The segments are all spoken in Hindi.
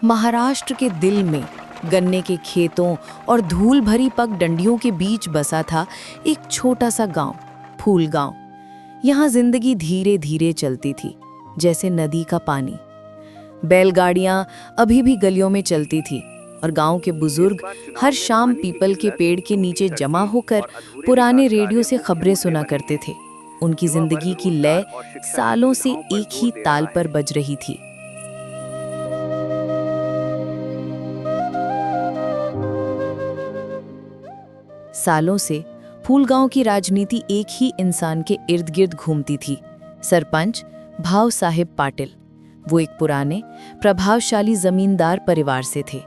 महाराष्ट्र के दिल में गन्ने के खेतों और धूल भरी पगडंडियों के बीच बसा था एक छोटा सा गांव, फूल गांव। यहाँ जिंदगी धीरे धीरे चलती थी, जैसे नदी का पानी। बैलगाड़ियां अभी भी गलियों में चलती थी और गांव के बुजुर्ग हर शाम पीपल के पेड़ के नीचे जमा होकर पुराने रेडियो से खबरें सुना करते थे। उनकी जिंदगी की लय सालों से एक ही ताल पर बज रही थी। सालों से फूलगांव की राजनीति एक ही इंसान के इर्द गिर्द घूमती थी, सरपंच भाव साहेब पाटिल। वो एक पुराने प्रभावशाली जमींदार परिवार से थे।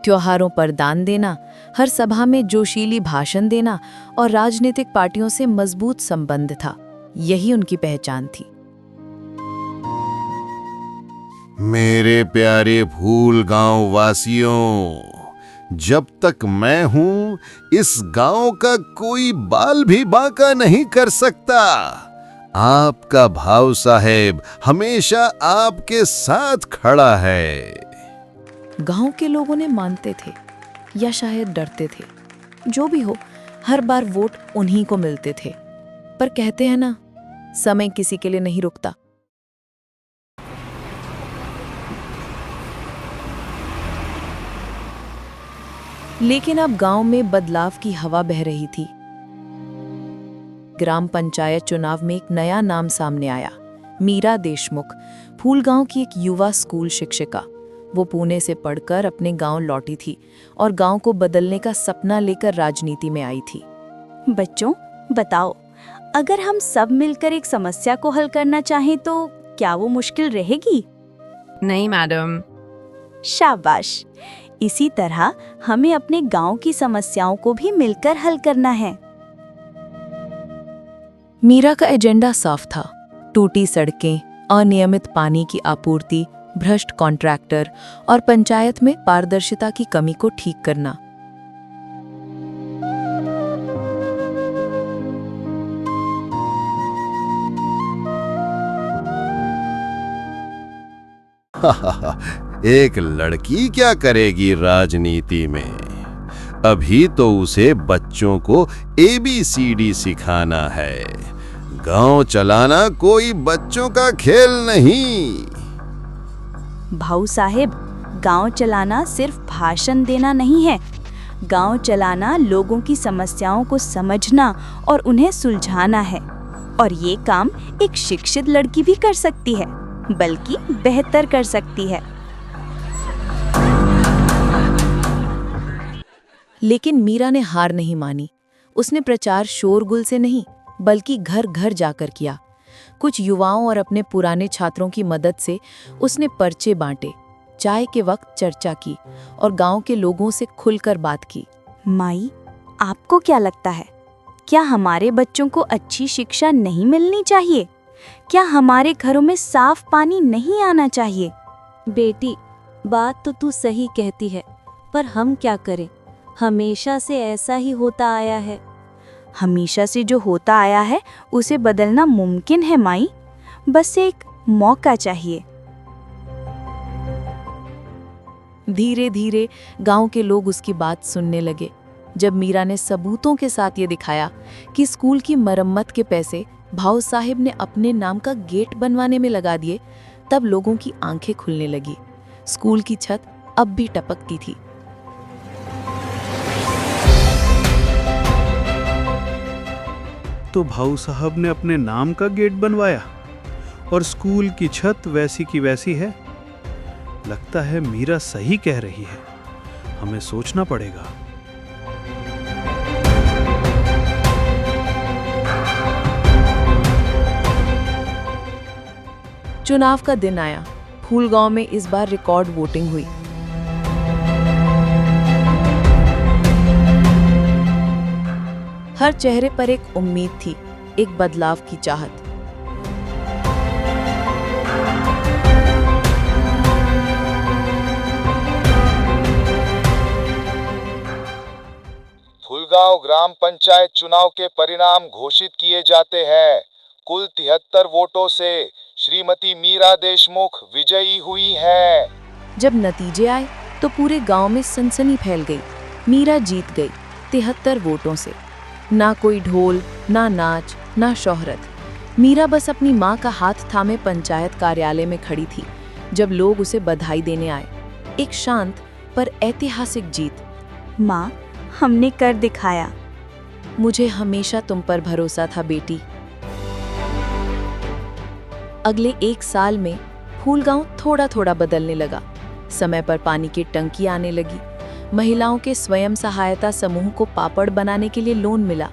त्योहारों पर दान देना, हर सभा में जोशीली भाषण देना और राजनीतिक पार्टियों से मजबूत संबंध था, यही उनकी पहचान थी। मेरे प्यारे फूलगांव वासियों, जब तक मैं हूं इस गांव का कोई बाल भी बांका नहीं कर सकता। आपका भाव साहेब हमेशा आपके साथ खड़ा है। गांव के लोगों ने मानते थे या शायद डरते थे, जो भी हो हर बार वोट उन्हीं को मिलते थे। पर कहते हैं ना, समय किसी के लिए नहीं रुकता। लेकिन अब गांव में बदलाव की हवा बह रही थी। ग्राम पंचायत चुनाव में एक नया नाम सामने आया, मीरा देशमुख, फूलगांव की एक युवा स्कूल शिक्षिका। वो पुणे से पढ़कर अपने गांव लौटी थी और गांव को बदलने का सपना लेकर राजनीति में आई थी। बच्चों, बताओ, अगर हम सब मिलकर एक समस्या को हल करना चाहें तो क्या वो मुश्किल रहेगी? नहीं मैडम। शाबाश। इसी तरह हमें अपने गांव की समस्याओं को भी मिलकर हल करना है। मीरा का एजेंडा साफ था, टूटी सड़कें, अनियमित पानी की आपूर्ति, भ्रष्ट कॉन्ट्रैक्टर और पंचायत में पारदर्शिता की कमी को ठीक करना। एक लड़की क्या करेगी राजनीति में? अभी तो उसे बच्चों को ABCD सिखाना है। गांव चलाना कोई बच्चों का खेल नहीं। भाऊ साहेब, गांव चलाना सिर्फ भाषण देना नहीं है। गांव चलाना लोगों की समस्याओं को समझना और उन्हें सुलझाना है। और ये काम एक शिक्षित लड़की भी कर सकती है, बल्कि बेहतर कर सकती है। लेकिन मीरा ने हार नहीं मानी। उसने प्रचार शोरगुल से नहीं, बल्कि घर घर जाकर किया। कुछ युवाओं और अपने पुराने छात्रों की मदद से उसने पर्चे बांटे, चाय के वक्त चर्चा की और गांव के लोगों से खुलकर बात की। माई, आपको क्या लगता है, क्या हमारे बच्चों को अच्छी शिक्षा नहीं मिलनी चाहिए? क्या हमारे घरों में साफ पानी नहीं आना चाहिए? बेटी, बात तो तू सही कहती है, पर हम क्या करें? हमेशा से ऐसा ही होता आया है। हमेशा से जो होता आया है उसे बदलना मुमकिन है माई, बस एक मौका चाहिए। धीरे धीरे गांव के लोग उसकी बात सुनने लगे। जब मीरा ने सबूतों के साथ ये दिखाया कि स्कूल की मरम्मत के पैसे भाव साहिब ने अपने नाम का गेट बनवाने में लगा दिए, तब लोगों की आंखें खुलने लगी। स्कूल की छत अब भी टपकती थी। तो भाऊ साहब ने अपने नाम का गेट बनवाया और स्कूल की छत वैसी की वैसी है। लगता है मीरा सही कह रही है, हमें सोचना पड़ेगा। चुनाव का दिन आया। फूलगांव में इस बार रिकॉर्ड वोटिंग हुई। हर चेहरे पर एक उम्मीद थी, एक बदलाव की चाहत। फूलगांव ग्राम पंचायत चुनाव के परिणाम घोषित किए जाते हैं। कुल 73 वोटों से श्रीमती मीरा देशमुख विजयी हुई हैं। जब नतीजे आए तो पूरे गांव में सनसनी फैल गई। मीरा जीत गई 73 वोटों से। ना कोई ढोल, ना नाच, ना शोहरत। मीरा बस अपनी माँ का हाथ थामे पंचायत कार्यालय में खड़ी थी जब लोग उसे बधाई देने आए। एक शांत पर ऐतिहासिक जीत। माँ, हमने कर दिखाया। मुझे हमेशा तुम पर भरोसा था बेटी। अगले 1 साल में फूलगांव थोड़ा थोड़ा बदलने लगा। समय पर पानी की टंकी आने लगी। महिलाओं के स्वयं सहायता समूह को पापड़ बनाने के लिए लोन मिला।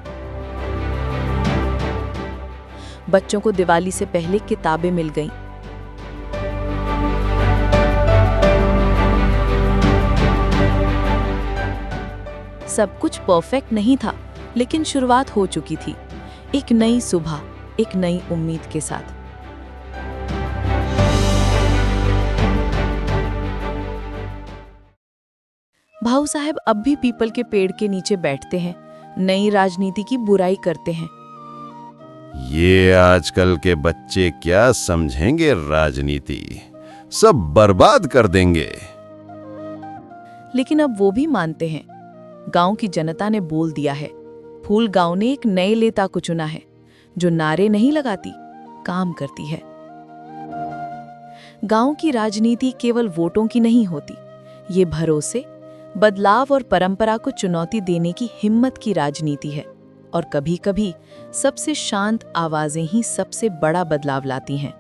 बच्चों को दिवाली से पहले किताबें मिल गईं। सब कुछ परफेक्ट नहीं था, लेकिन शुरुआत हो चुकी थी। एक नई सुबह, एक नई उम्मीद के साथ। भाऊ साहब अब भी पीपल के पेड़ के नीचे बैठते हैं, नई राजनीति की बुराई करते हैं। ये आजकल के बच्चे क्या समझेंगे राजनीति, सब बर्बाद कर देंगे। लेकिन अब वो भी मानते हैं। गांव की जनता ने बोल दिया है। फूलगांव ने एक नए नेता को चुना है, जो नारे नहीं लगाती, काम करती है। गांव की राजनीति केवल वोटों की नहीं होती, ये भरोसे, बदलाव और परंपरा को चुनौती देने की हिम्मत की राजनीति है। और कभी-कभी सबसे शांत आवाजें ही सबसे बड़ा बदलाव लाती हैं।